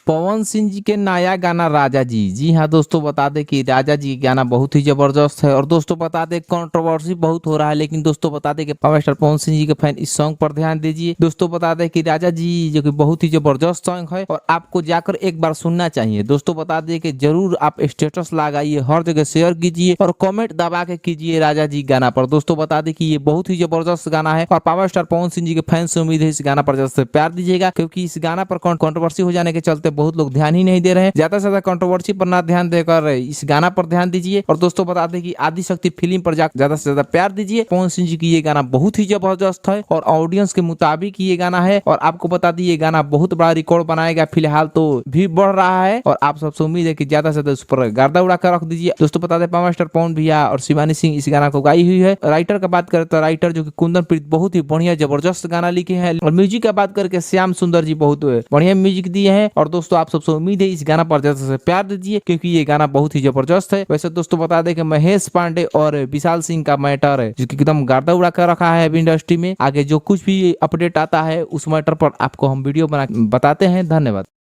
पवन सिंह जी के नया गाना राजा जी। जी हाँ दोस्तों, बता दें कि राजा जी गाना बहुत ही जबरदस्त है। और दोस्तों बता दें कंट्रोवर्सी बहुत हो रहा है, लेकिन दोस्तों बता दें कि पावर स्टार पवन सिंह जी के फैन इस सॉन्ग पर ध्यान दीजिए। दोस्तों बता दें कि राजा जी जो कि बहुत ही जबरदस्त सॉन्ग है और आपको जाकर एक बार सुनना चाहिए। दोस्तों बता दें कि जरूर आप स्टेटस लगाइए, हर जगह शेयर कीजिए और कमेंट दबा के कीजिए राजा जी गाना पर। दोस्तों बता दें कि ये बहुत ही जबरदस्त गाना है और पावर स्टार पवन सिंह जी के फैन से उम्मीद है इस गाना पर ज्यादा से प्यार दीजिएगा, क्योंकि इस गाना पर कंट्रोवर्सी हो जाने के चलते बहुत लोग ध्यान ही नहीं दे रहे हैं। ज्यादा से ज्यादा कंट्रोवर्सी पर ना ध्यान देकर इस गाना पर ध्यान दीजिए। और दोस्तों बता दें कि आदि शक्ति फिल्म पर ज्यादा से ज्यादा प्यार दीजिए। पवन सिंह जी की ये गाना बहुत ही जबरदस्त है और ऑडियंस के मुताबिक ये गाना है। और आपको बता दी ये गाना बहुत बड़ा रिकॉर्ड बनाएगा, फिलहाल तो भी बढ़ रहा है और आप सबसे उम्मीद है कि ज्यादा से ज्यादा उस पर गर्दा उड़ा कर रख दीजिए। दोस्तों बता दें पावर स्टार पवन भैया और शिवानी सिंह इस गाना को गाई हुई है। राइटर का बात करें तो राइटर जो कि कुंदन प्रीत बहुत ही बढ़िया जबरदस्त गाना लिखे हैं। और म्यूजिक का बात करके श्याम सुंदर जी बहुत बढ़िया म्यूजिक दिए हैं। और दोस्तों आप सबसे उम्मीद है इस गाना पर ज्यादा से प्यार दीजिए, क्योंकि ये गाना बहुत ही जबरदस्त है। वैसे दोस्तों बता दें कि महेश पांडे और विशाल सिंह का मैटर है जो कि एकदम गर्दा उड़ा कर रखा है अभी इंडस्ट्री में। आगे जो कुछ भी अपडेट आता है उस मैटर पर आपको हम वीडियो बना बताते हैं। धन्यवाद।